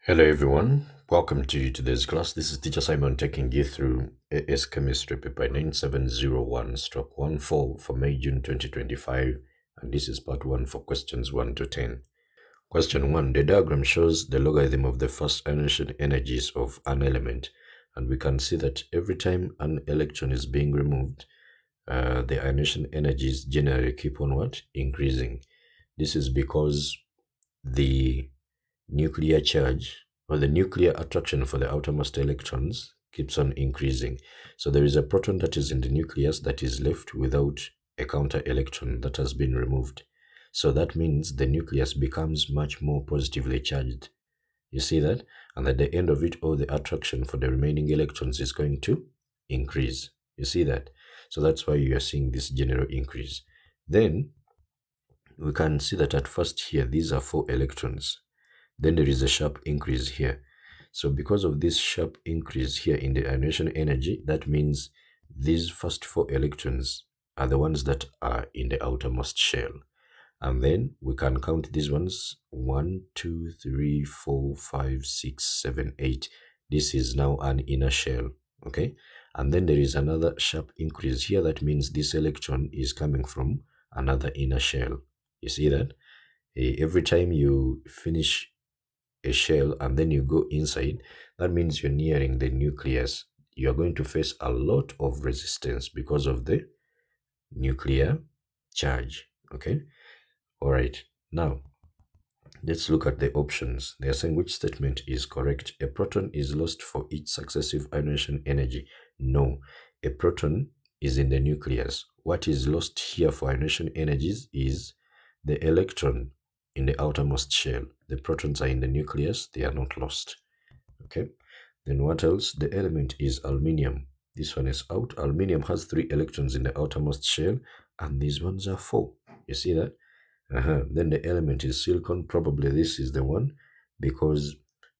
Hello everyone, welcome to today's class. This is Teacher Simon taking you through AS Chemistry paper 9701/14 for May June 2025, and this is part 1 for questions 1 to 10. Question 1. The diagram shows the logarithm of the first ionization energies of an element, and we can see that every time an electron is being removed, the ionization energies generally keep on increasing. This is because the nuclear charge or the nuclear attraction for the outermost electrons keeps on increasing. So there is a proton that is in the nucleus that is left without a counter electron that has been removed. So that means the nucleus becomes much more positively charged. You see that? And at the end of it, all the attraction for the remaining electrons is going to increase. You see that? So that's why you are seeing this general increase. Then we can see that at first here, these are 4 electrons. Then there is a sharp increase here. So because of this sharp increase here in the ionization energy, that means these first 4 electrons are the ones that are in the outermost shell. And then we can count these ones: 1, 2, 3, 4, 5, 6, 7, 8. This is now an inner shell, okay? And then there is another sharp increase here. That means this electron is coming from another inner shell. You see that? Every time you finish a shell and then you go inside, that means you're nearing the nucleus. You're going to face a lot of resistance because of the nuclear charge. Okay, all right, now let's look at the options. They are saying which statement is correct. A proton is lost for each successive ionization energy. No, a proton is in the nucleus. What is lost here for ionization energies is the electron in the outermost shell. The protons are in the nucleus, they are not lost. Okay, then what else? The element is aluminium. This one is out. Aluminium has 3 electrons in the outermost shell, and these ones are 4. You see that? Then the element is silicon. Probably this is the one, because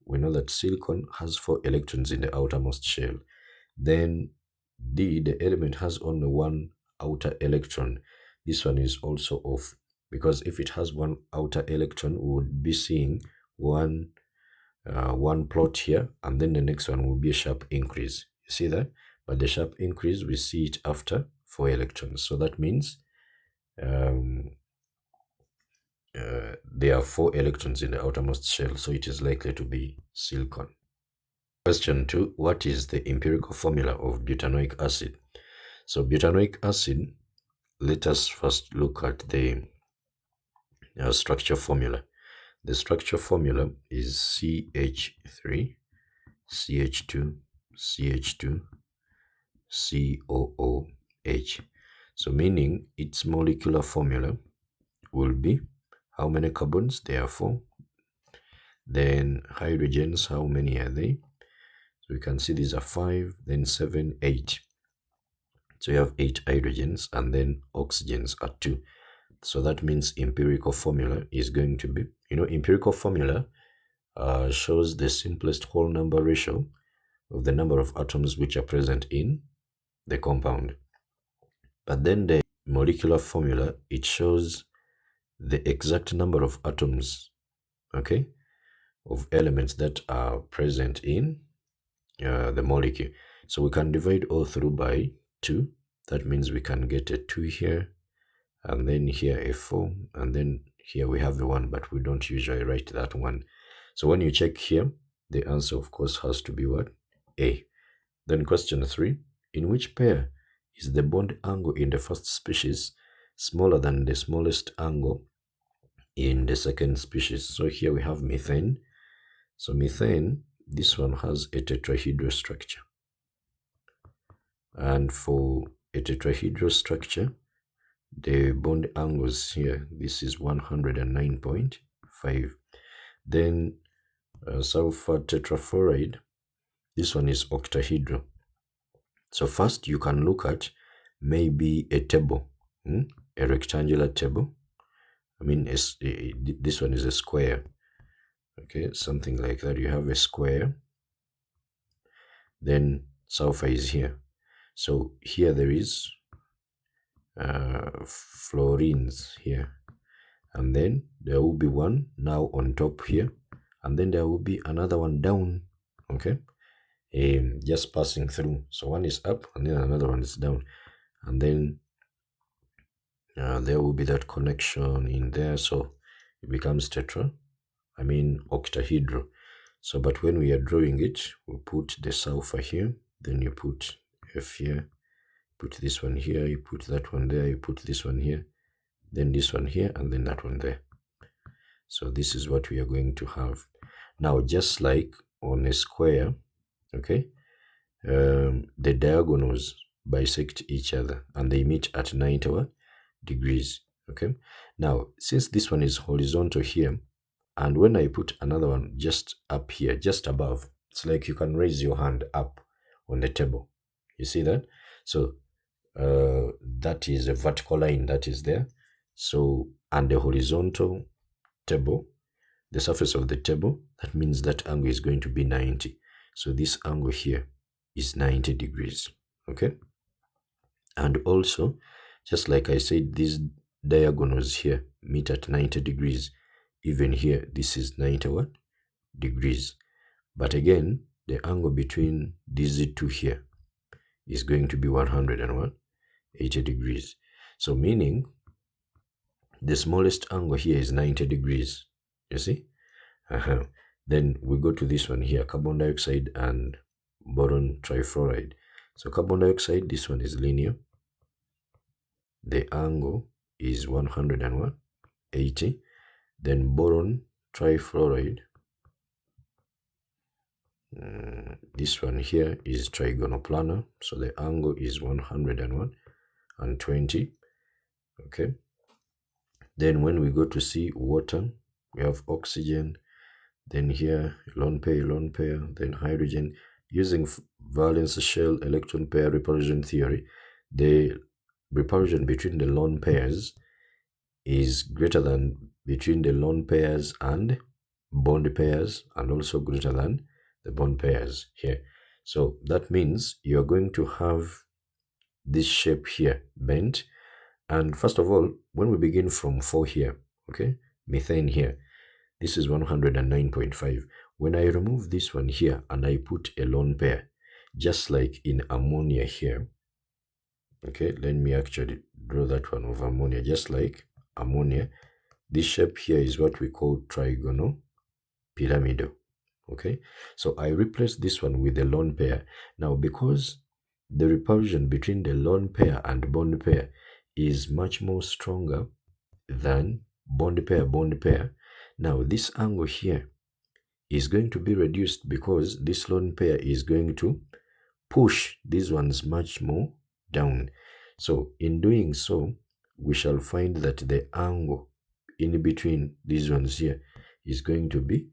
we know that silicon has 4 electrons in the outermost shell. Then the element has only 1 outer electron. This one is also off, because if it has 1 outer electron, we would be seeing one plot here, and then the next one will be a sharp increase. You see that? But the sharp increase, we see it after 4 electrons. So that means there are 4 electrons in the outermost shell, so it is likely to be silicon. Question 2. What is the empirical formula of butanoic acid? So butanoic acid, let us first look at the structure formula. The structure formula is CH3, CH2, CH2, COOH. So meaning its molecular formula will be how many carbons? There are 4. Then hydrogens, how many are they? So we can see these are 5, then 7, 8. So you have 8 hydrogens, and then oxygens are 2. So that means empirical formula is going to be, empirical formula shows the simplest whole number ratio of the number of atoms which are present in the compound. But then the molecular formula, it shows the exact number of atoms, okay, of elements that are present in the molecule. So we can divide all through by 2. That means we can get a 2 here, and then here a 4, and then here we have a 1, but we don't usually write that 1. So when you check here, the answer of course has to be what? A. Then question 3. In which pair is the bond angle in the first species smaller than the smallest angle in the second species? So here we have methane. So methane, this one has a tetrahedral structure. And for a tetrahedral structure, the bond angles here, this is 109.5. Then sulfur tetrafluoride, this one is octahedral. So first you can look at maybe a table, a rectangular table. I mean, this one is a square. Okay, something like that. You have a square. Then sulfur is here. So here there is fluorines here, and then there will be one now on top here, and then there will be another one down, okay, just passing through. So one is up and then another one is down, and then there will be that connection in there, so it becomes octahedral. So but when we are drawing it, we put the sulfur here, then you put F here, put this one here, you put that one there, you put this one here, then this one here, and then that one there. So this is what we are going to have. Now, just like on a square, okay, the diagonals bisect each other and they meet at 90 degrees, okay. Now, since this one is horizontal here, and when I put another one just up here, just above, it's like you can raise your hand up on the table. You see that? So that is a vertical line that is there. So, and the horizontal table, the surface of the table, that means that angle is going to be 90. So this angle here is 90 degrees, okay? And also, just like I said, these diagonals here meet at 90 degrees. Even here, this is 90 degrees. But again, the angle between these two here is going to be 180 degrees. So meaning the smallest angle here is 90 degrees. You see? Then we go to this one here, carbon dioxide and boron trifluoride. So carbon dioxide, this one is linear. The angle is 180. Then boron trifluoride, this one here is trigonoplanar, so the angle is 120. Okay. Then when we go to see water, we have oxygen, then here lone pair, then hydrogen. Using valence shell electron pair repulsion theory, the repulsion between the lone pairs is greater than between the lone pairs and bond pairs, and also greater than the bond pairs here. So that means you're going to have this shape here bent. And first of all, when we begin from 4 here, okay, methane here, this is 109.5. When I remove this one here and I put a lone pair, just like in ammonia here, okay, let me actually draw that one of ammonia. Just like ammonia, this shape here is what we call trigonopyramidal. Okay, so I replace this one with a lone pair. Now, because the repulsion between the lone pair and bond pair is much more stronger than bond pair, now this angle here is going to be reduced because this lone pair is going to push these ones much more down. So in doing so, we shall find that the angle in between these ones here is going to be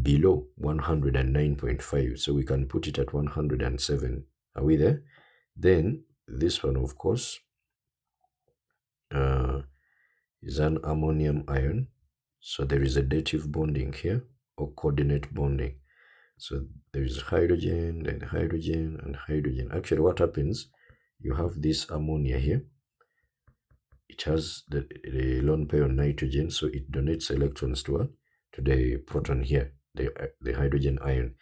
below 109.5. So we can put it at 107. Are we there? Then this one, of course, is an ammonium ion. So there is a dative bonding here, or coordinate bonding. So there is hydrogen, then hydrogen, and hydrogen. Actually, what happens, you have this ammonia here. It has the lone pair on nitrogen, so it donates electrons to the proton here, the hydrogen ion.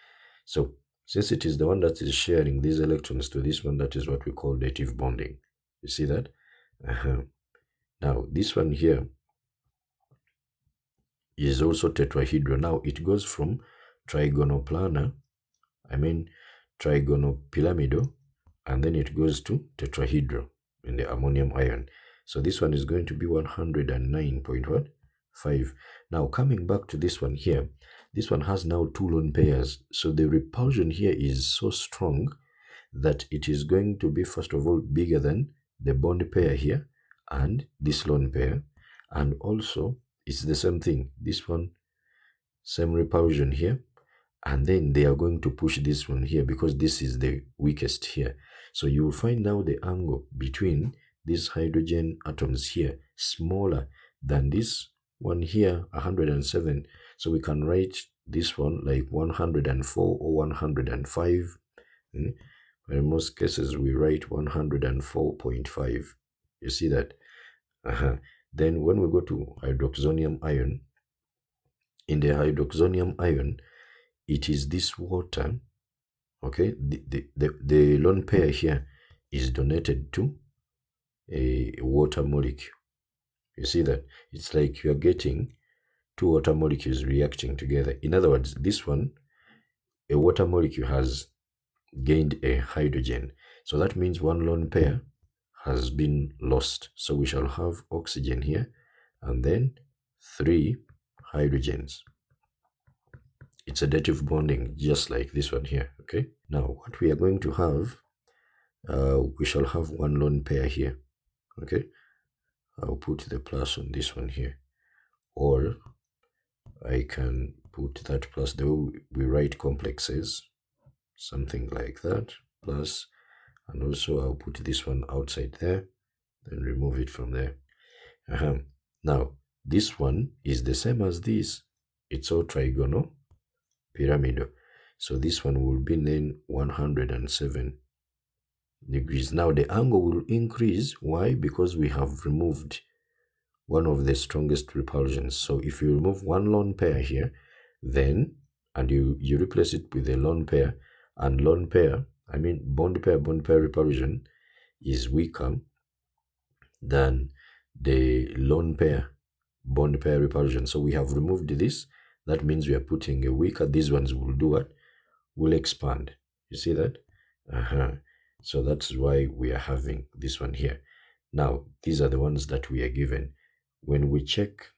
So since it is the one that is sharing these electrons to this one, that is what we call dative bonding. You see that? Now this one here is also tetrahedral. Now it goes from trigonopyramidal, and then it goes to tetrahedral in the ammonium ion. So this one is going to be 109.5. Now coming back to this one here, this one has now 2 lone pairs. So the repulsion here is so strong that it is going to be, first of all, bigger than the bond pair here and this lone pair. And also it's the same thing. This one, same repulsion here. And then they are going to push this one here because this is the weakest here. So you will find now the angle between these hydrogen atoms here smaller than this one here, 107. So we can write this one like 104 or 105. But in most cases, we write 104.5. You see that? Then when we go to hydroxonium ion, In the hydroxonium ion, it is this water, okay? The lone pair here is donated to a water molecule. You see that? It's like you're getting two water molecules reacting together. In other words, this one, a water molecule has gained a hydrogen. So that means one lone pair has been lost. So we shall have oxygen here and then 3 hydrogens. It's a dative bonding just like this one here, okay? Now what we are going to have, we shall have one lone pair here, okay? I'll put the plus on this one here, or I can put that plus the way we write complexes, something like that, plus, and also I'll put this one outside there, then remove it from there. Now this one is the same as this. It's all trigonal pyramidal. So this one will be then 107 degrees. Now the angle will increase. Why? Because we have removed one of the strongest repulsions. So if you remove one lone pair here, then, and you replace it with a lone pair, and lone pair, I mean bond pair repulsion is weaker than the lone pair bond pair repulsion. So we have removed this. That means we are putting a weaker. These ones will do what? Will expand. You see that? So that's why we are having this one here. Now, these are the ones that we are given. When we check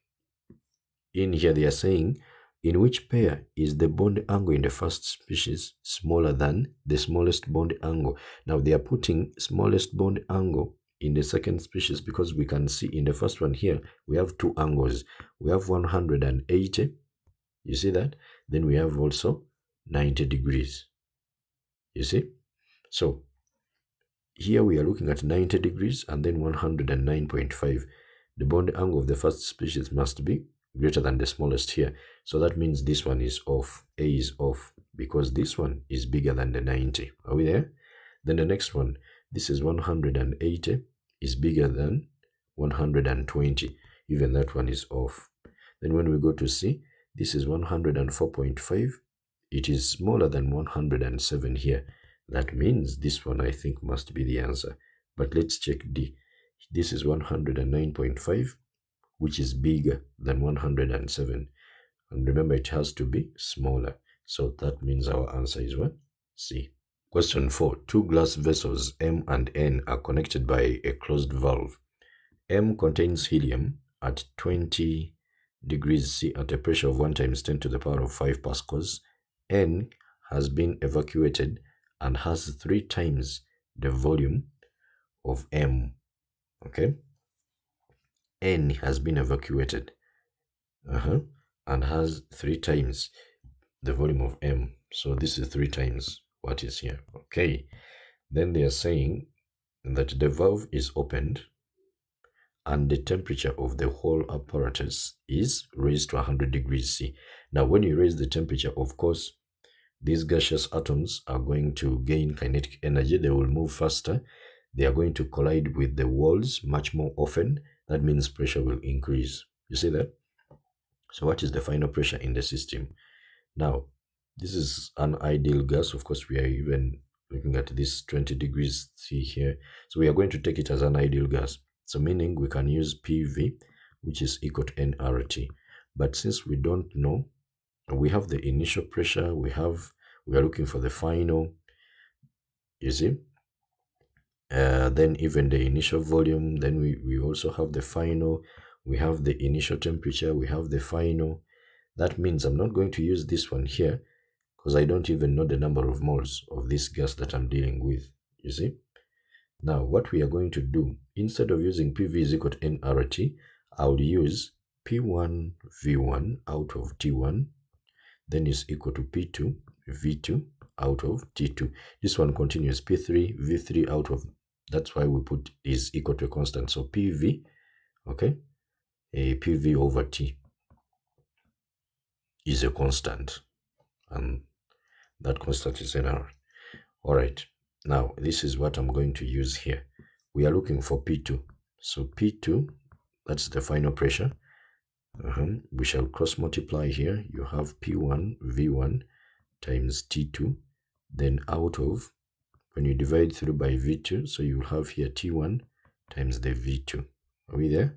in here, they are saying, in which pair is the bond angle in the first species smaller than the smallest bond angle? Now, they are putting smallest bond angle in the second species because we can see in the first one here, we have 2 angles. We have 180. You see that? Then we have also 90 degrees. You see? So here we are looking at 90 degrees and then 109.5. The bond angle of the first species must be greater than the smallest here. So that means this one is off. A is off because this one is bigger than the 90. Are we there? Then the next one, this is 180, is bigger than 120. Even that one is off. Then when we go to C, this is 104.5. It is smaller than 107 here. That means this one, I think, must be the answer. But let's check D. This is 109.5, which is bigger than 107. And remember, it has to be smaller. So that means our answer is what? C. Question 4. 2 glass vessels M and N are connected by a closed valve. M contains helium at 20 degrees C at a pressure of 1 times 10 to the power of 5 pascals. N has been evacuated and has 3 times the volume of M. Okay? N has been evacuated and has 3 times the volume of M. So this is 3 times what is here. Okay. Then they are saying that the valve is opened and the temperature of the whole apparatus is raised to 100 degrees C. Now, when you raise the temperature, of course, these gaseous atoms are going to gain kinetic energy. They will move faster. They are going to collide with the walls much more often. That means pressure will increase. You see that? So what is the final pressure in the system? Now, this is an ideal gas. Of course, we are even looking at this 20 degrees C here. So we are going to take it as an ideal gas. So meaning we can use PV, which is equal to nRT. But since we don't know, we have the initial pressure, we are looking for the final, you see? Then even the initial volume, then we also have the final, we have the initial temperature, we have the final. That means I'm not going to use this one here because I don't even know the number of moles of this gas that I'm dealing with, you see? Now, what we are going to do, instead of using PV is equal to nRT, I'll use P1 V1 out of T1, then is equal to P2 V2 out of T2. This one continues P3 V3 out of, that's why we put is equal to a constant. So PV, okay, a PV over T is a constant, and that constant is nR. All right. Now, this is what I'm going to use here. We are looking for P2. So P2, that's the final pressure. We shall cross multiply here. You have P1 V1 times T2, then out of, when you divide through by V2, so you have here T1 times the V2. Are we there?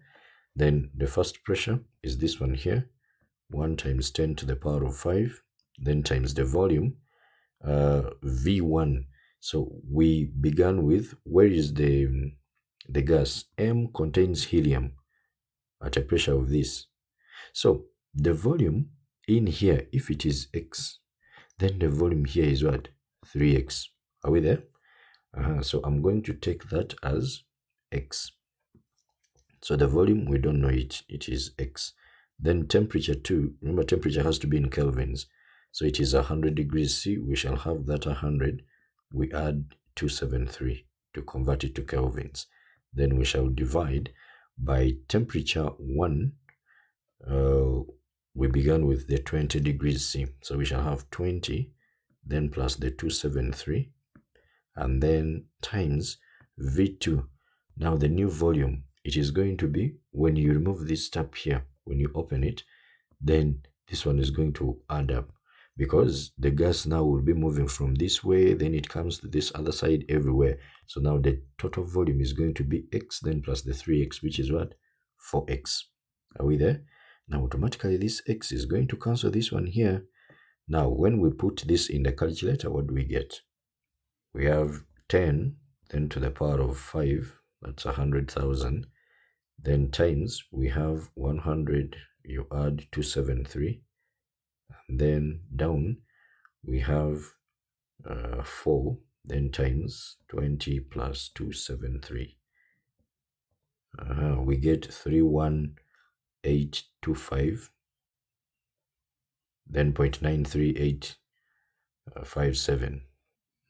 Then the first pressure is this one here, 1 times 10 to the power of 5, then times the volume, V1. So we began with, where is the gas? M contains helium at a pressure of this. So the volume in here, if it is X, then the volume here is what? 3X. Are we there? So I'm going to take that as X. So the volume, we don't know it. It is X. Then temperature too. Remember, temperature has to be in kelvins. So it is 100 degrees C. We shall have that 100. We add 273 to convert it to kelvins. Then we shall divide by temperature 1. We began with the 20 degrees C. So we shall have 20, then plus the 273, and then times V2. Now the new volume, it is going to be, when you remove this tab here, when you open it, then this one is going to add up, because the gas now will be moving from this way, then it comes to this other side, everywhere. So now the total volume is going to be X, then plus the 3X, which is what? 4X. Are we there? Now automatically this X is going to cancel this one here. Now when we put this in the calculator, what do we get? We have 10, then to the power of 5, that's 100,000. Then times, we have 100, you add 273. And then down, we have 4, then times 20 plus 273. We get 31825, then 0.93857.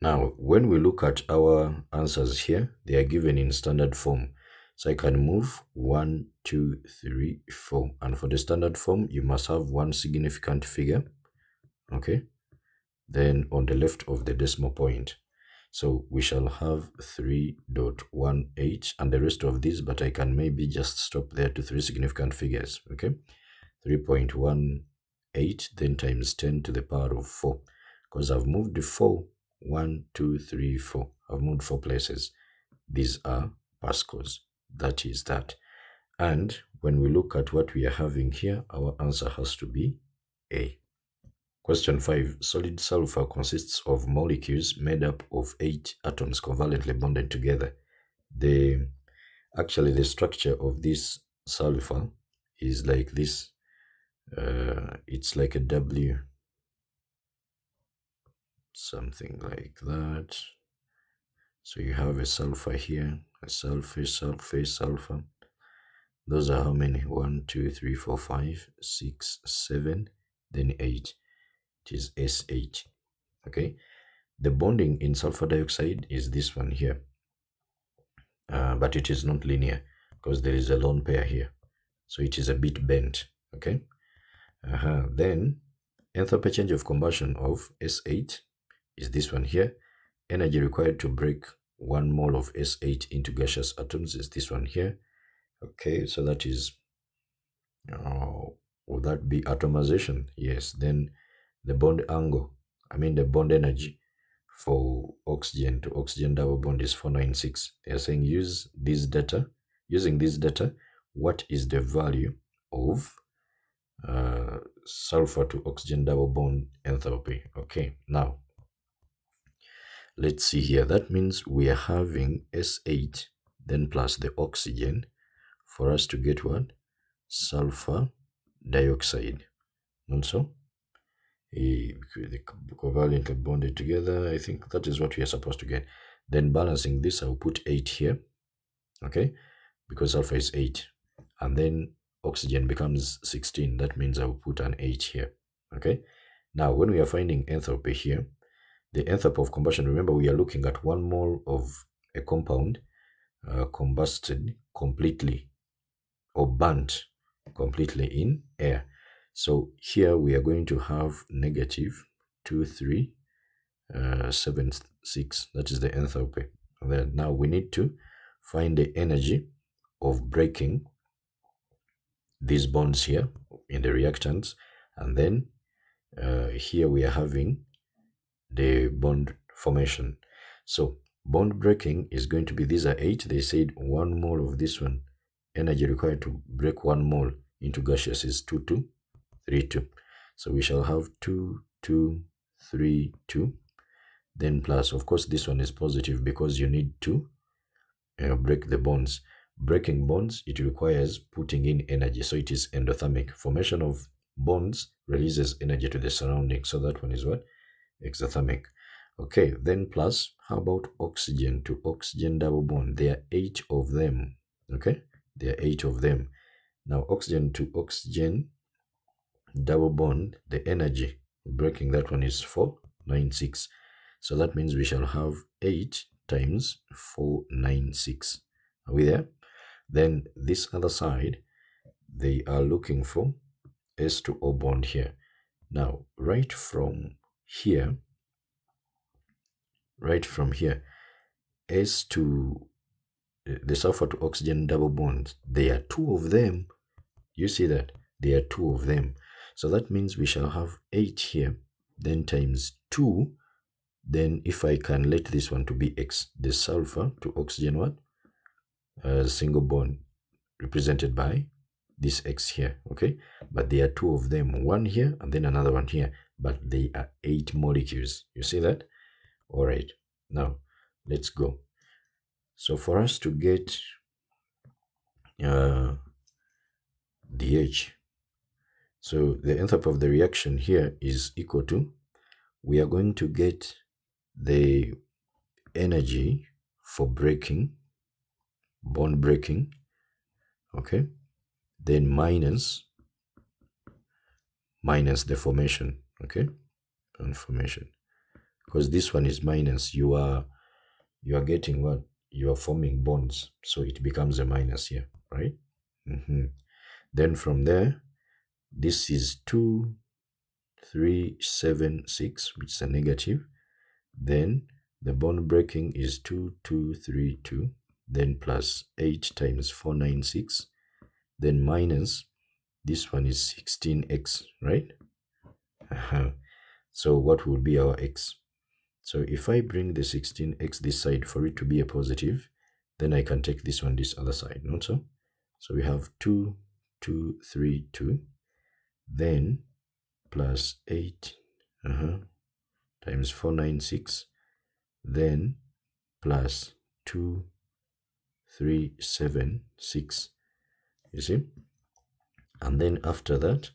Now, when we look at our answers here, they are given in standard form. So I can move 1, 2, 3, 4. And for the standard form, you must have one significant figure. Okay. Then on the left of the decimal point. So we shall have 3.18 and the rest of these, but I can maybe just stop there to 3 significant figures. Okay. 3.18, then times 10 to the power of 4. Because I've moved the 4. 1, 2, 3, 4. I've moved 4 places. These are pascals. That is that. And when we look at what we are having here, our answer has to be A. Question 5. Solid sulfur consists of molecules made up of 8 atoms covalently bonded together. Actually, the structure of this sulfur is like this. It's like a W. Something like that. So you have a sulfur here, a sulfur, sulfur, sulfur. Those are how many? 1, 2, 3, 4, 5, 6, 7, then 8. It is SH. Okay. The bonding in sulfur dioxide is this one here. But it is not linear because there is a lone pair here. So it is a bit bent. Okay. Then enthalpy change of combustion of S8 is this one here. Energy required to break 1 mole of S8 into gaseous atoms is this one here. Okay, so that is, would that be atomization? Yes. Then the bond angle, the bond energy for oxygen to oxygen double bond is 496. They are saying using this data, what is the value of sulfur to oxygen double bond enthalpy? Okay, now let's see here. That means we are having S8 then plus the oxygen for us to get what? Sulfur dioxide. Not so? The covalently bonded together. I think that is what we are supposed to get. Then balancing this, I'll put 8 here. Okay? Because sulfur is 8. And then oxygen becomes 16. That means I'll put an 8 here. Okay? Now, when we are finding enthalpy here, the enthalpy of combustion, remember we are looking at 1 mole of a compound combusted completely or burnt completely in air. So here we are going to have negative 2376. That is the enthalpy. And then now we need to find the energy of breaking these bonds here. in the reactants. And then here we are having the bond formation. So bond breaking is going to be, these are 8. They said 1 mole of this one, energy required to break 1 mole into gaseous is 2, 2, 3, 2. So we shall have 2, 2, 3, 2. Then plus, of course, this one is positive because you need to break the bonds. Breaking bonds, it requires putting in energy. So it is endothermic. Formation of bonds releases energy to the surrounding. So that one is what? Exothermic. Okay, then plus, how about oxygen to oxygen double bond? There are 8 of them. Okay, there are 8 of them. Now, oxygen to oxygen double bond, the energy breaking that one is 496. So that means we shall have 8 times 496. Are we there? Then this other side, they are looking for S2O bond here. Now, right from here, S to the sulfur to oxygen double bond, there are 2 of them. You see that? There are 2 of them. So that means we shall have 8 here, then times 2. Then if I can let this one to be X, the sulfur to oxygen what? Single bond represented by this X here, okay? But there are 2 of them, one here and then another one here, but they are 8 molecules. You see that? All right, now let's go. So for us to get DH, so the enthalpy of the reaction here is equal to, we are going to get the energy for breaking, bond breaking, okay, then minus the formation, okay, and formation, because this one is minus, you are getting what? You are forming bonds, so it becomes a minus here, right? Then from there, this is 2, 3, 7, 6, which is a negative. Then the bond breaking is 2, 2, 3, 2. Then plus 8 times 496. Then minus, this one is 16x, right? So what will be our x? So if I bring the 16x this side for it to be a positive, then I can take this one this other side, not so? So we have 2, 2, 3, 2. Then plus 8 times 496. Then plus 2, 3, 7, 6. You see? And then after that,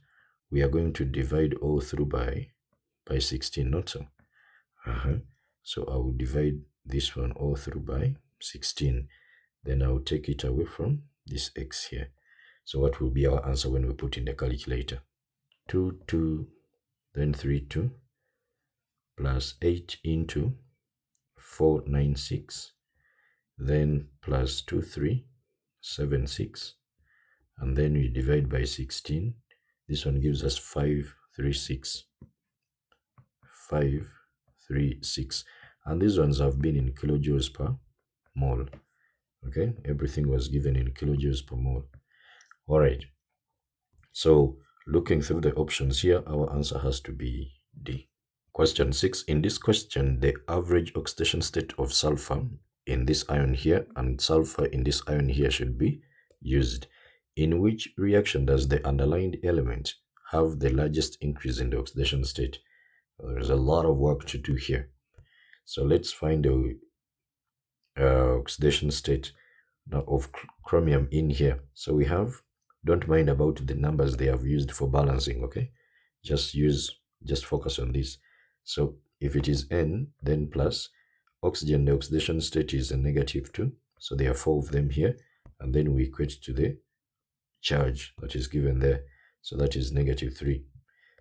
we are going to divide all through by 16, not so? So I will divide this one all through by 16. Then I will take it away from this x here. So what will be our answer when we put in the calculator? 2, 2, then 3, 2, plus 8 into 496, then plus 2, 3, 7, 6, and then we divide by 16. This one gives us 536. 536. And these ones have been in kilojoules per mole. Okay, everything was given in kilojoules per mole. All right. So looking through the options here, our answer has to be D. Question 6. In this question, the average oxidation state of sulfur in this ion here and sulfur in this ion here should be used. In which reaction does the underlined element have the largest increase in the oxidation state? There's a lot of work to do here. So let's find the oxidation state now of chromium in here. So we have, don't mind about the numbers they have used for balancing, okay? Just focus on this. So if it is N, then plus oxygen, the oxidation state is a -2. So there are 4 of them here. And then we equate to the charge that is given there. So that is -3.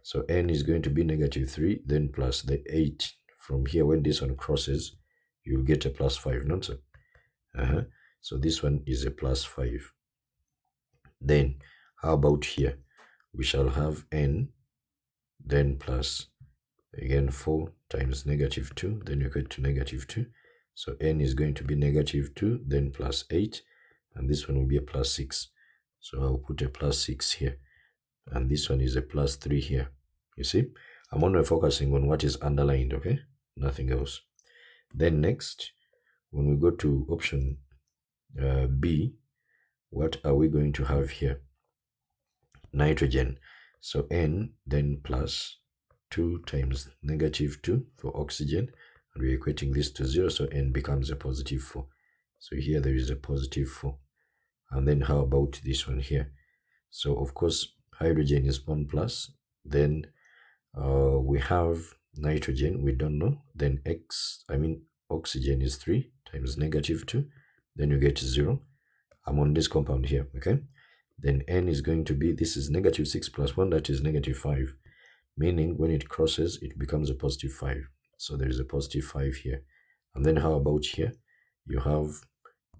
So N is going to be -3, then plus the 8 from here. When this one crosses, you'll get a +5, not so? So this one is a +5. Then how about here? We shall have N, then plus, again, 4 times -2, then you get to -2. So N is going to be -2, then plus 8, and this one will be a +6. So I'll put a +6 here. and this one is a plus 3 here. You see, I'm only focusing on what is underlined, okay? Nothing else. Then next, when we go to option B, what are we going to have here? Nitrogen. So N, then plus 2 times negative 2 for oxygen, and we're equating this to 0, so N becomes a positive 4. So here there is a positive 4. And then how about this one here? So of course hydrogen is 1 plus, then we have nitrogen, we don't know, then oxygen is 3 times negative 2, then you get 0. I'm on this compound here, okay? Then N is going to be, this is negative 6 plus 1, that is negative 5, meaning when it crosses, it becomes a positive 5. So there is a positive 5 here. And then how about here? You have,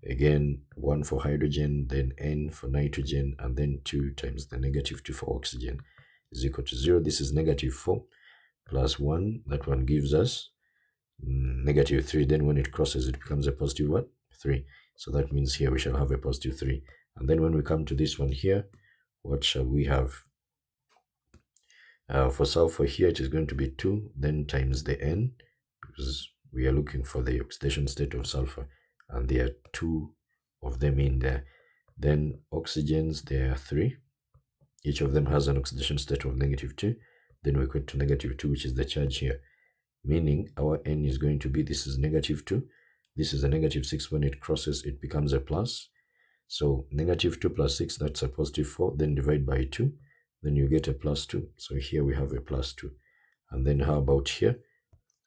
again, 1 for hydrogen, then N for nitrogen, and then 2 times the negative 2 for oxygen is equal to 0. This is negative 4 plus 1. That one gives us negative 3. Then when it crosses, it becomes a positive what? 3. So that means here we shall have a positive 3. And then when we come to this one here, what shall we have? For sulfur here, it is going to be 2, then times the N, because we are looking for the oxidation state of sulfur, and there are 2 of them in there. Then oxygens, there are 3. Each of them has an oxidation state of negative 2. Then we equate to negative 2, which is the charge here, meaning our N is going to be, this is negative 2, this is a negative 6. When it crosses, it becomes a plus. So negative 2 plus 6, that's a positive 4, then divide by 2, then you get a plus 2. So here we have a plus 2. And then how about here?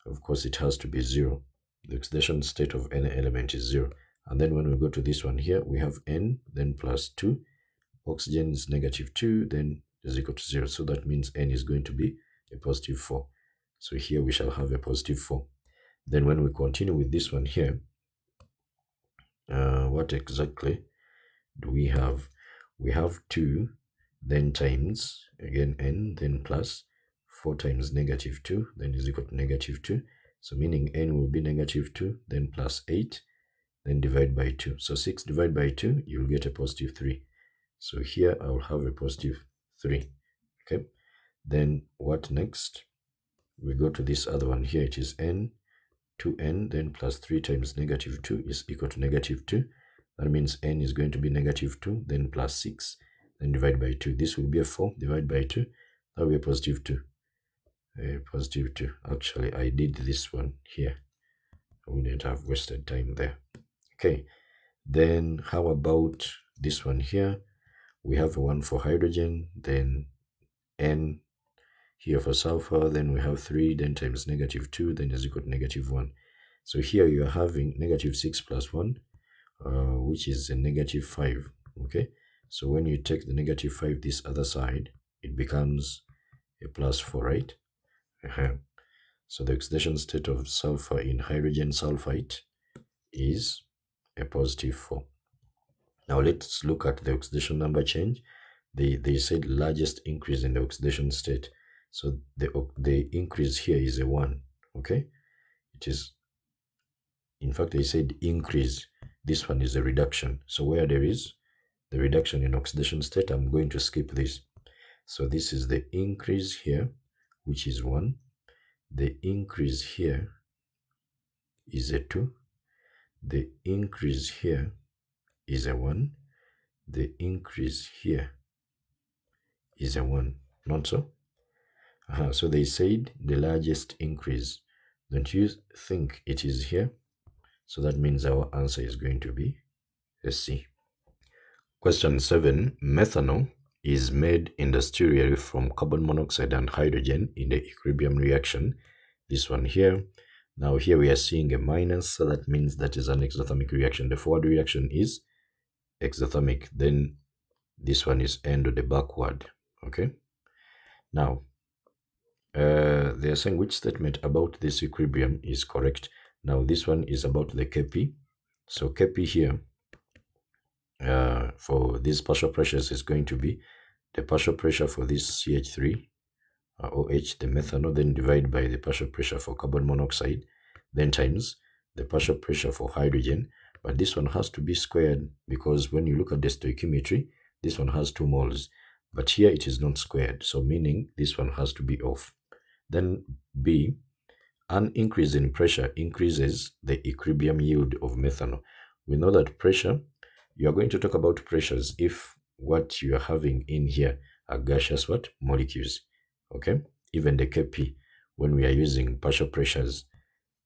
Of course, it has to be 0. The oxidation state of any element is 0. And then when we go to this one here, we have N, then plus 2. Oxygen is negative 2, then is equal to 0. So that means N is going to be a positive 4. So here we shall have a positive 4. Then when we continue with this one here, what exactly do we have? We have 2, then times, again N, then plus 4 times negative 2, then is equal to negative 2. So meaning N will be negative 2, then plus 8, then divide by 2. So 6 divided by 2, you'll get a positive 3. So here I'll have a positive 3. Okay. Then what next? We go to this other one here. It is N, 2N, then plus 3 times negative 2 is equal to negative 2. That means N is going to be negative 2, then plus 6, then divide by 2. This will be a 4, divide by 2. That will be a positive 2. A positive 2. Actually, I did this one here. I wouldn't have wasted time there. Okay. Then how about this one here? We have a 1 for hydrogen, then N here for sulfur, then we have 3, then times negative 2, then is equal to negative 1. So here you are having negative 6 plus 1, which is a negative 5. Okay, so when you take the negative 5 this other side, it becomes a plus 4, right? So the oxidation state of sulfur in hydrogen sulfite is a positive 4. Now let's look at the oxidation number change. They said largest increase in the oxidation state. So the increase here is a 1. Okay, it is, in fact, they said increase. This one is a reduction. So where there is the reduction in oxidation state, I'm going to skip this. So this is the increase here, which is 1. The increase here is a 2. The increase here is a 1. The increase here is a 1. Not so? So they said the largest increase. Don't you think it is here? So that means our answer is going to be a C. Question 7. Methanol is made industrially from carbon monoxide and hydrogen in the equilibrium reaction. This one here. Now here we are seeing a minus, so that means that is an exothermic reaction. The forward reaction is exothermic. Then this one is end of the backward. Okay. Now, they are saying which statement about this equilibrium is correct. Now this one is about the Kp. So Kp here for these partial pressures is going to be the partial pressure for this CH3 OH, the methanol, then divide by the partial pressure for carbon monoxide, then times the partial pressure for hydrogen. But this one has to be squared because when you look at the stoichiometry, this one has 2 moles. but here it is not squared, so meaning this one has to be off. Then B, an increase in pressure increases the equilibrium yield of methanol. We know that pressure, you are going to talk about pressures if what you are having in here are gaseous what? Molecules. Okay? Even the Kp, when we are using partial pressures,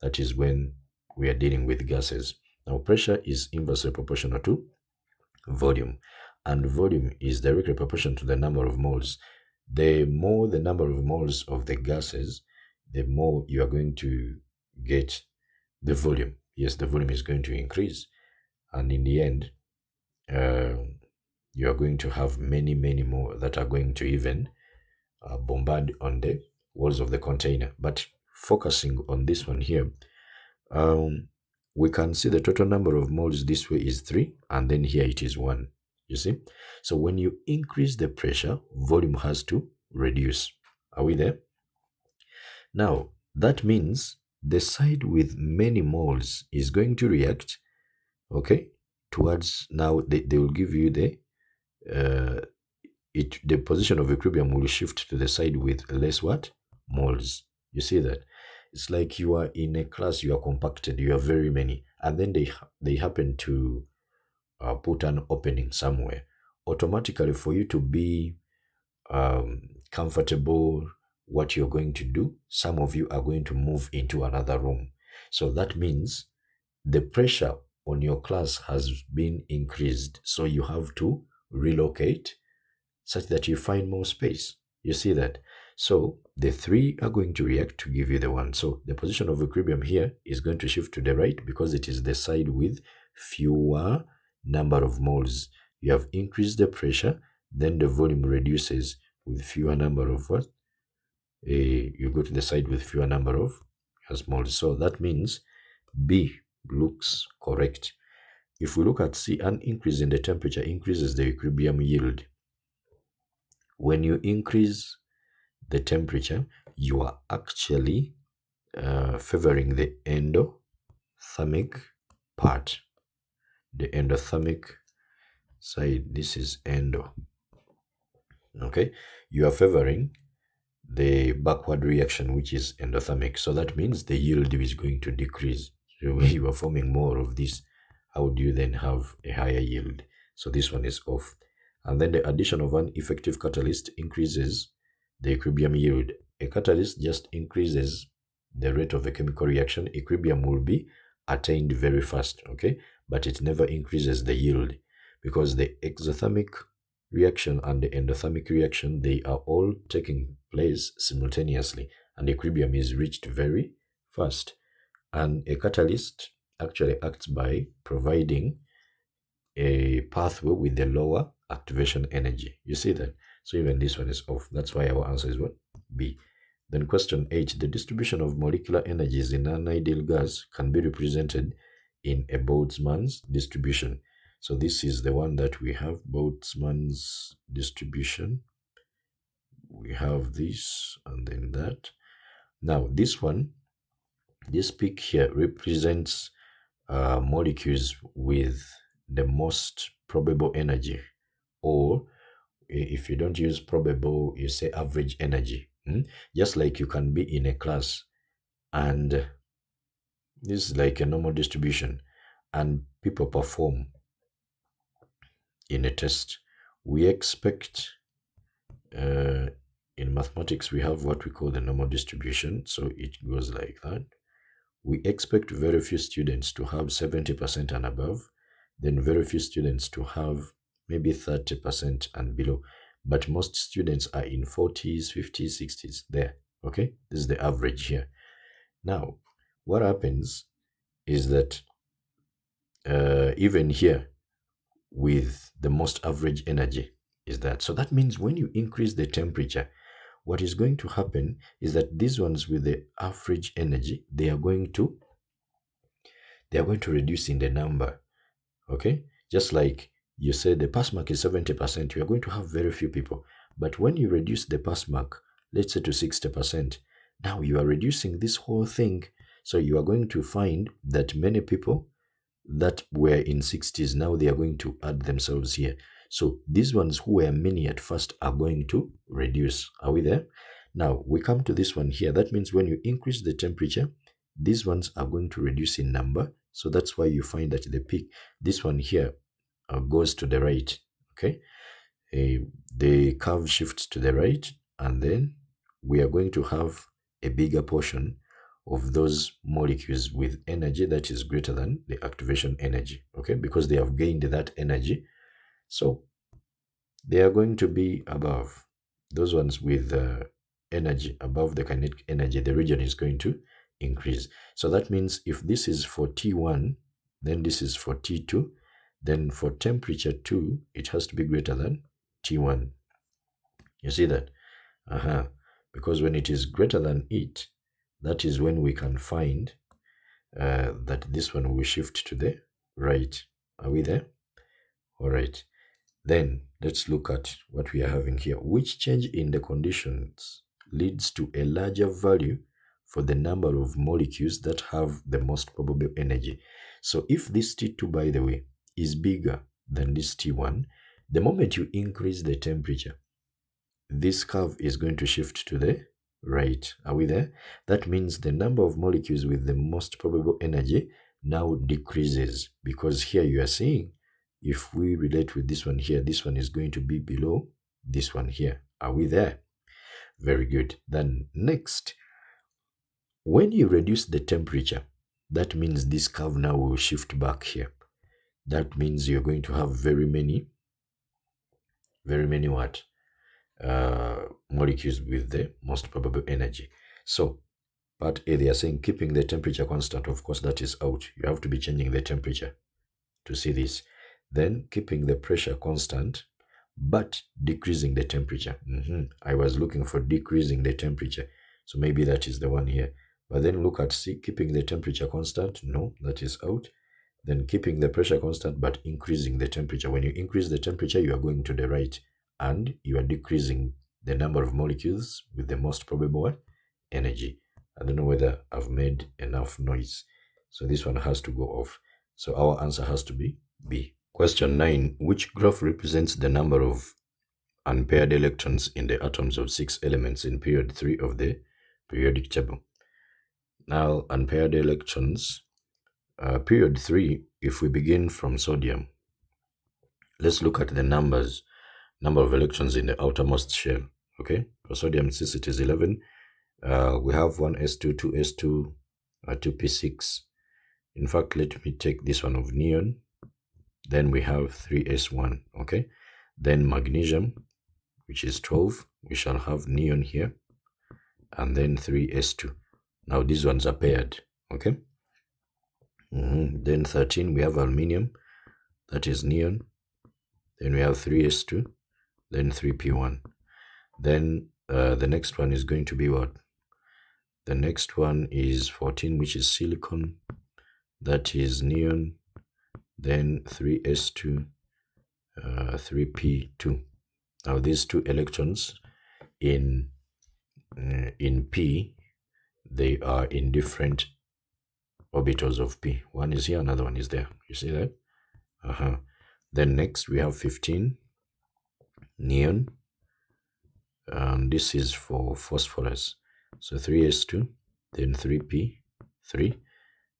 that is when we are dealing with gases. Now, pressure is inversely proportional to volume, and volume is directly proportional to the number of moles. The more the number of moles of the gases, the more you are going to get the volume. Yes, the volume is going to increase, and in the end, you are going to have many more that are going to even bombard on the walls of the container. But focusing on this one here, we can see the total number of moles this way is 3, and then here it is 1. You see? So when you increase the pressure, volume has to reduce. Are we there? Now, that means the side with many moles is going to react, okay, towards, now they will give you the the position of equilibrium will shift to the side with less what? Moles. You see that? It's like you are in a class, you are compacted, you are very many, and then they happen to put an opening somewhere. Automatically, for you to be comfortable, what you're going to do, some of you are going to move into another room. So that means the pressure on your class has been increased, so you have to relocate such that you find more space. You see that? So the 3 are going to react to give you the 1. So the position of equilibrium here is going to shift to the right because it is the side with fewer number of moles. You have increased the pressure, then the volume reduces with fewer number of what? You go to the side with fewer number of moles. So that means B looks correct. If we look at C, an increase in the temperature increases the equilibrium yield. When you increase the temperature, you are actually favoring the endothermic part. The endothermic side, this is endo. Okay, you are favoring the backward reaction, which is endothermic. So that means the yield is going to decrease. So when you are forming more of this, how do you then have a higher yield? So this one is off. And then the addition of an effective catalyst increases the equilibrium yield. A catalyst just increases the rate of a chemical reaction. Equilibrium will be attained very fast, okay? But it never increases the yield because the exothermic reaction and the endothermic reaction, they are all taking place simultaneously, and equilibrium is reached very fast. And a catalyst actually acts by providing a pathway with the lower activation energy. You see that? So even this one is off. That's why our answer is what? B. Then question 8. The distribution of molecular energies in an ideal gas can be represented in a Boltzmann's distribution. So this is the one that we have, Boltzmann's distribution. We have this and then that. Now this one, this peak here represents molecules with the most probable energy, or if you don't use probable, you say average energy. Just like you can be in a class and this is like a normal distribution and people perform in a test. We expect in mathematics we have what we call the normal distribution, so it goes like that. We expect very few students to have 70% and above, then very few students to have maybe 30% and below, but most students are in 40s, 50s, 60s there. Okay, this is the average here. Now what happens is that even here with the most average energy is that. So that means when you increase the temperature, what is going to happen is that these ones with the average energy, they are going to reduce in the number. Okay, just like you said the pass mark is 70%, you are going to have very few people. But when you reduce the pass mark, let's say to 60%, now you are reducing this whole thing. So you are going to find that many people that were in 60s, now they are going to add themselves here. So these ones who were many at first are going to reduce. Are we there? Now we come to this one here. That means when you increase the temperature, these ones are going to reduce in number. So that's why you find that the peak, this one here, goes to the right. Okay, the curve shifts to the right, and then we are going to have a bigger portion of those molecules with energy that is greater than the activation energy, okay, because they have gained that energy. So they are going to be above those ones with energy above the kinetic energy. The region is going to increase. So that means if this is for T1, then this is for T2, then for temperature 2, it has to be greater than T1. You see that? Because when it is greater than it, that is when we can find that this one will shift to the right. Are we there? All right. Then let's look at what we are having here. Which change in the conditions leads to a larger value for the number of molecules that have the most probable energy? So if this T2, by the way, is bigger than this T1, the moment you increase the temperature, this curve is going to shift to the right. Are we there? That means the number of molecules with the most probable energy now decreases, because here you are seeing, if we relate with this one here, this one is going to be below this one here. Are we there? Very good. Then next, when you reduce the temperature, that means this curve now will shift back here. That means you're going to have very many what? Molecules with the most probable energy. So part A, they are saying keeping the temperature constant. Of course, that is out. You have to be changing the temperature to see this. Then keeping the pressure constant, but decreasing the temperature. I was looking for decreasing the temperature. So maybe that is the one here. But then look at C, keeping the temperature constant. No, that is out. Then keeping the pressure constant, but increasing the temperature. When you increase the temperature, you are going to the right, and you are decreasing the number of molecules with the most probable energy. I don't know whether I've made enough noise. So this one has to go off. So our answer has to be B. Question 9. Which graph represents the number of unpaired electrons in the atoms of 6 elements in period 3 of the periodic table? Now, unpaired electrons, period 3, if we begin from sodium, let's look at the number of electrons in the outermost shell. Okay, for sodium, since it is 11, we have 1s2, 2s2, 2p6. In fact, let me take this one of neon. Then we have 3s1. Okay, then magnesium, which is 12, we shall have neon here, and then 3s2. Now these ones are paired. Okay. Then 13, we have aluminium, that is neon. Then we have 3s2, then 3p1. Then the next one is going to be what? The next one is 14, which is silicon, that is neon, then 3s2, 3p2. Now these two electrons in P, they are in different orbitals of P. One is here, another one is there. You see that? Then next we have 15, neon, and this is for phosphorus. So 3s2, then 3p3,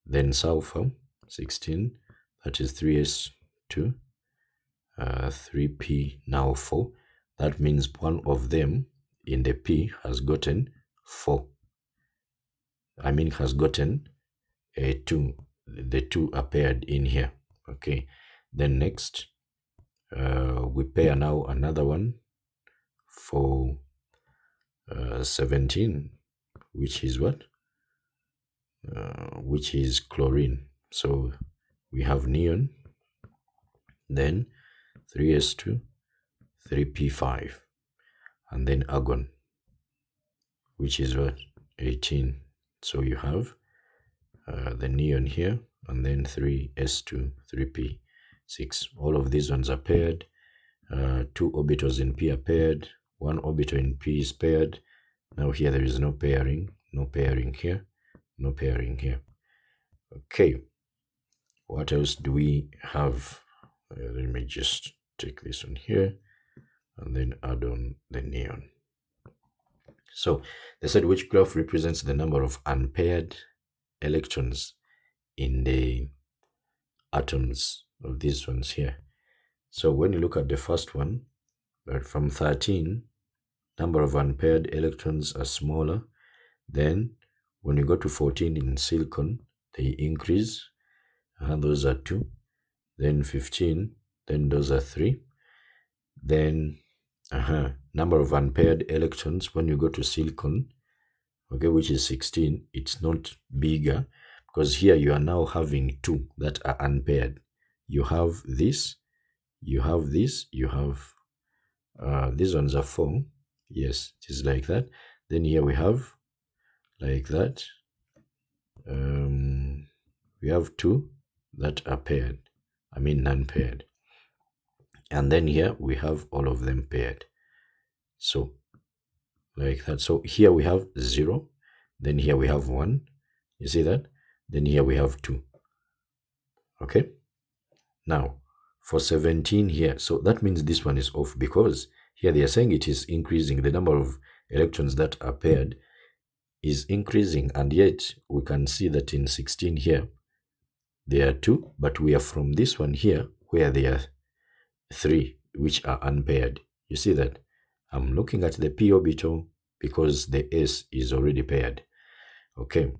then sulfur, 16, that is 3s2, 3p, now 4. That means one of them in the P has gotten 4. Has gotten a 2. The 2 are paired in here. Okay. Then next, we pair now another one for 17, which is what? Which is chlorine. So we have neon, then 3s2, 3p5, and then argon, which is what? 18. So you have the neon here, and then 3s2, 3p6. All of these ones are paired. 2 orbitals in P are paired. 1 orbital in P is paired. Now here there is no pairing. No pairing here. No pairing here. Okay. What else do we have? Let me just take this one here and then add on the neon. So they said which graph represents the number of unpaired electrons in the atoms of these ones here. So when you look at the first one, from 13, number of unpaired electrons are smaller. Then when you go to 14 in silicon, they increase, and those are 2. Then 15, then those are 3. Then number of unpaired electrons when you go to silicon, okay, which is 16, it's not bigger, because here you are now having 2 that are unpaired. You have this, you have this, you have these ones are 4. Yes, it is like that. Then here we have like that. We have 2 that are paired, I mean non-paired. And then here we have all of them paired. So like that. So here we have 0. Then here we have 1. You see that? Then here we have 2. Okay. Now for 17 here, so that means this one is off, because here they are saying it is increasing. The number of electrons that are paired is increasing, and yet we can see that in 16 here there are 2, but we are from this one here where there are 3 which are unpaired. You see that? I'm looking at the p orbital because the s is already paired. Okay,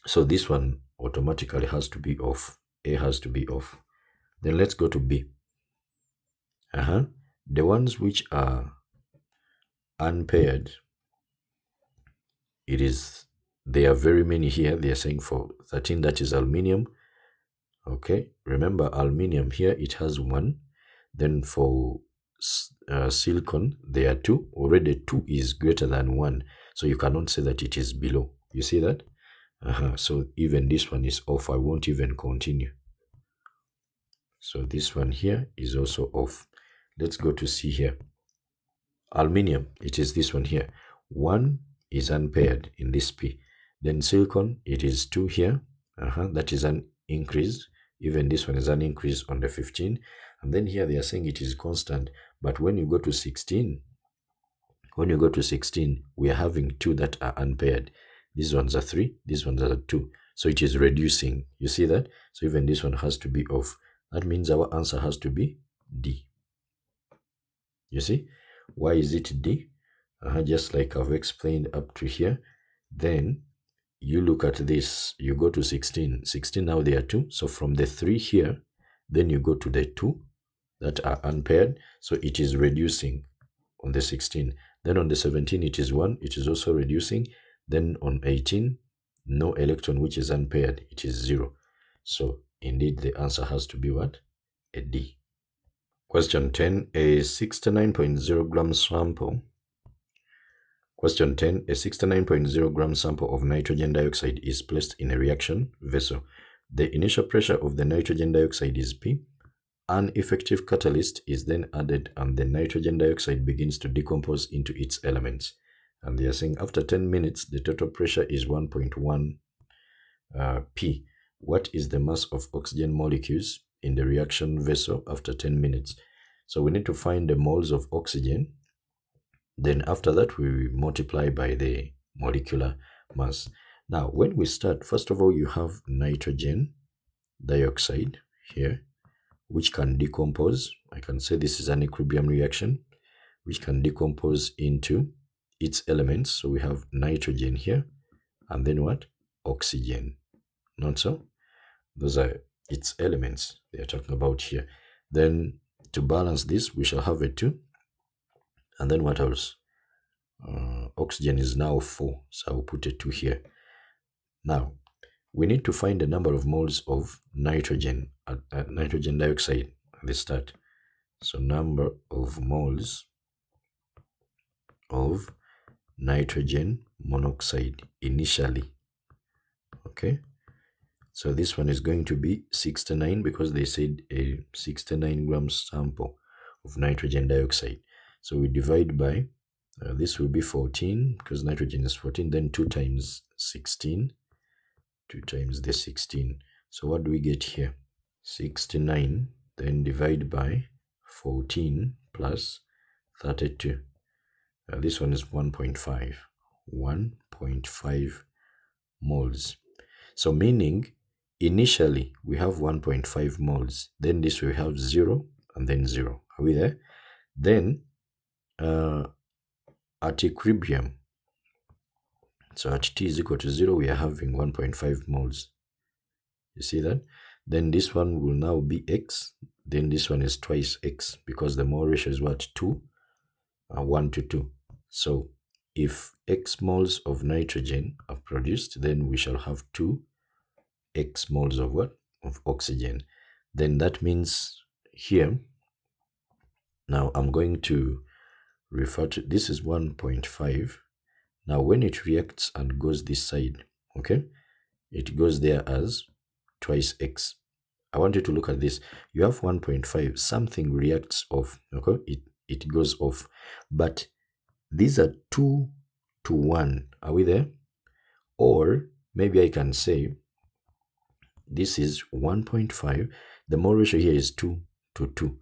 so this one automatically has to be off. A has to be off. Then let's go to B. The ones which are unpaired, there are very many here. They are saying for 13, that is aluminium. Okay, remember aluminium here, it has 1. Then for silicon, there are 2. Already 2 is greater than 1, so you cannot say that it is below. You see that? So even this one is off. I won't even continue. So this one here is also off. Let's go to C here. Aluminium, it is this one here. 1 is unpaired in this P. Then silicon, it is 2 here. That is an increase. Even this one is an increase on the 15. And then here they are saying it is constant. But when you go to 16, we are having 2 that are unpaired. These ones are 3, these ones are 2. So it is reducing. You see that? So even this one has to be off. That means our answer has to be D. You see? Why is it D? Just like I've explained up to here. Then you look at this, you go to 16. 16 now there are 2. So from the 3 here, then you go to the 2 that are unpaired. So it is reducing on the 16. Then on the 17 it is 1. It is also reducing. Then on 18, no electron which is unpaired. It is 0. So indeed the answer has to be what? A D. Question 10, a 69.0 gram sample. Question 10, a 69.0 gram sample of nitrogen dioxide is placed in a reaction vessel. The initial pressure of the nitrogen dioxide is P. An effective catalyst is then added and the nitrogen dioxide begins to decompose into its elements. And they are saying after 10 minutes, the total pressure is 1.1 P. What is the mass of oxygen molecules in the reaction vessel after 10 minutes? So we need to find the moles of oxygen. Then after that, we multiply by the molecular mass. Now, when we start, first of all, you have nitrogen dioxide here, which can decompose. I can say this is an equilibrium reaction, which can decompose into its elements. So we have nitrogen here, and then what? Oxygen. Not so? Those are its elements they are talking about here. Then to balance this, we shall have a 2. And then what else? Oxygen is now 4, so I'll put a 2 here. Now, we need to find the number of moles of nitrogen dioxide at the start. So number of moles of nitrogen monoxide initially. Okay, so this one is going to be 69 because they said a 69 gram sample of nitrogen dioxide. So we divide by, this will be 14 because nitrogen is 14, then 2 times 16, 2 times the 16. So what do we get here? 69, then divide by 14 plus 32. This one is 1.5. 1.5 moles. So meaning initially we have 1.5 moles, then this we have 0 and then 0. Are we there? Then at equilibrium, so at T is equal to 0, we are having 1.5 moles. You see that? Then this one will now be X. Then this one is twice X because the mole ratio is what? 2, 1 to 2. So if X moles of nitrogen are produced, then we shall have 2 X moles of what? Of oxygen. Then that means here, now I'm going to refer to, this is 1.5. Now when it reacts and goes this side, okay, it goes there as twice X. I want you to look at this. You have 1.5, something reacts off, okay, it goes off, but these are 2 to 1. Are we there? Or maybe I can say this is 1.5. The mole ratio here is 2 to 2.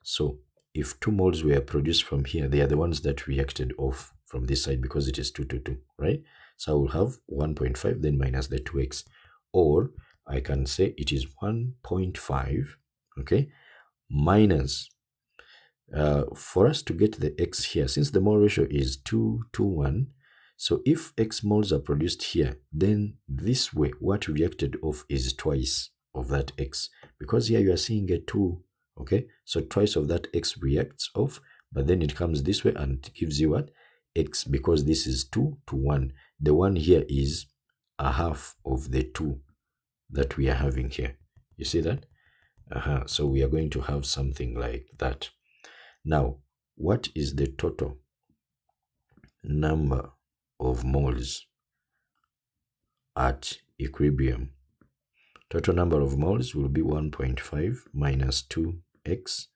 So if 2 moles were produced from here, they are the ones that reacted off from this side because it is 2 to 2, right? So I will have 1.5 then minus the 2x. Or I can say it is 1.5, okay, minus, for us to get the x here, since the mole ratio is 2 to 1, so if x moles are produced here, then this way, what reacted off is twice of that x. Because here you are seeing a 2, okay? So twice of that x reacts off, but then it comes this way and gives you what? X, because this is 2 to 1. The 1 here is a half of the 2 that we are having here. You see that? So we are going to have something like that. Now, what is the total number of moles at equilibrium? Total number of moles will be 1.5 minus 2x,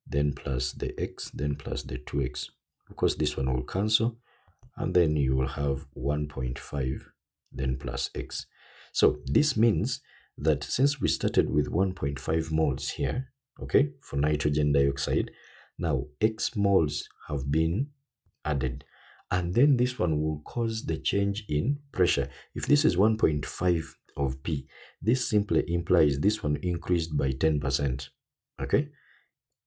then plus the x, then plus the 2x. Of course, this one will cancel, and then you will have 1.5, then plus x. So this means that since we started with 1.5 moles here, okay, for nitrogen dioxide, now x moles have been added, and then this one will cause the change in pressure. If this is 1.5 of P, this simply implies this one increased by 10%, okay?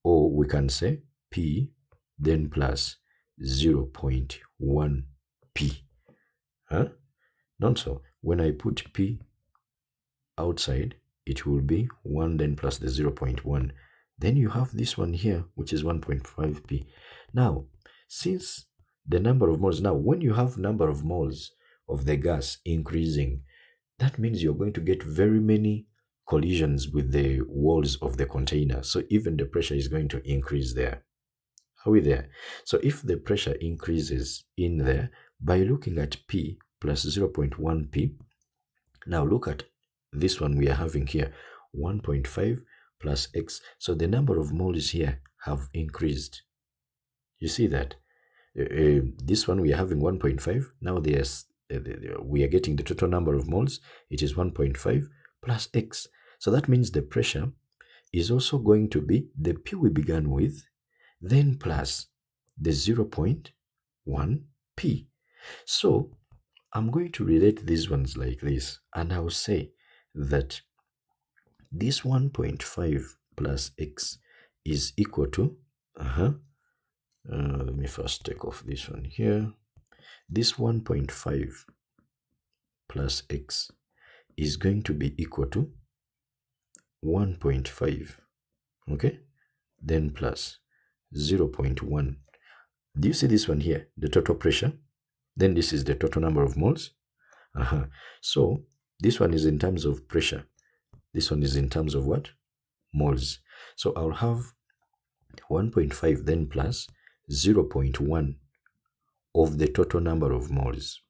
Or we can say P then plus 0.1 P. Not so. When I put P outside, it will be 1 then plus the 0.1. Then you have this one here, which is 1.5 P. Now, since the number of moles, now when you have number of moles of the gas increasing, that means you're going to get very many collisions with the walls of the container. So even the pressure is going to increase there. Are we there? So if the pressure increases in there, by looking at P plus 0.1 P, now look at this one we are having here, 1.5 plus X. So the number of moles here have increased. You see that? This one we are having 1.5. Now we are getting the total number of moles. It is 1.5 plus X. So that means the pressure is also going to be the P we began with, then plus the 0.1 P. So I'm going to relate these ones like this, and I'll say that this 1.5 plus X is equal to, let me first take off this one here. This 1.5 plus X is going to be equal to 1.5, okay? Then plus 0.1. Do you see this one here? The total pressure. Then this is the total number of moles. So this one is in terms of pressure. This one is in terms of what? Moles. So I'll have 1.5 then plus 0.1 of the total number of moles.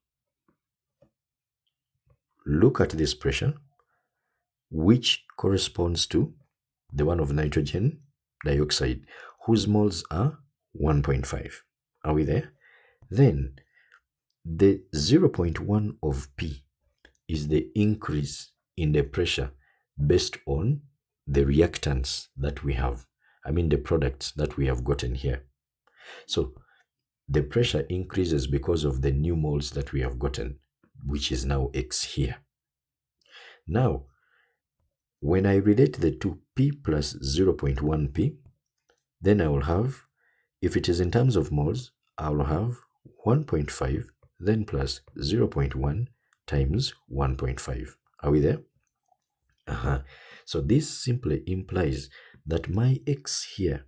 Look at this pressure, which corresponds to the one of nitrogen dioxide, whose moles are 1.5. Are we there? Then the 0.1 of P is the increase in the pressure based on the reactants that we have. I mean the products that we have gotten here. So the pressure increases because of the new moles that we have gotten, which is now X here. Now, when I relate the two, P plus 0.1 P, then I will have, if it is in terms of moles, I will have 1.5, then plus 0.1 times 1.5. Are we there? So this simply implies that my X here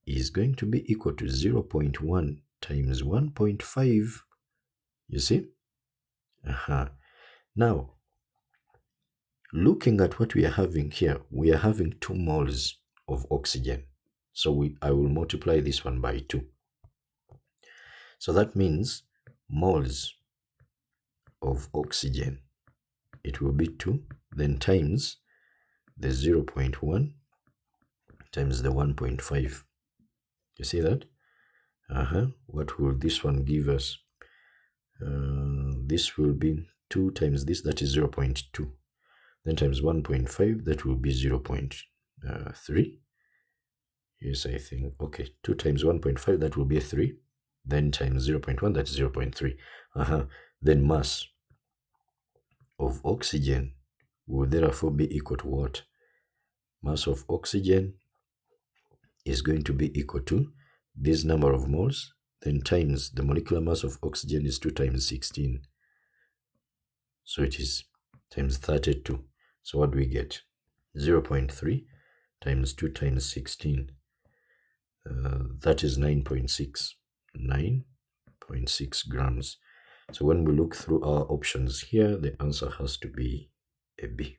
is going to be equal to 0.1 times 1.5. You see? Now, looking at what we are having here, we are having 2 moles of oxygen. So I will multiply this one by 2. So that means moles of oxygen, it will be 2, then times the 0.1 times the 1.5. You see that? What will this one give us? This will be 2 times this, that is 0.2. Then times 1.5, that will be 0.3. Yes, I think. Okay, 2 times 1.5, that will be 3. Then times 0.1, that's 0.3. Then mass of oxygen will therefore be equal to what? Mass of oxygen is going to be equal to this number of moles, then times the molecular mass of oxygen is 2 times 16. So it is times 32. So what do we get? 0.3 times 2 times 16. That is 9.6. 9.6 grams. So when we look through our options here, the answer has to be a B.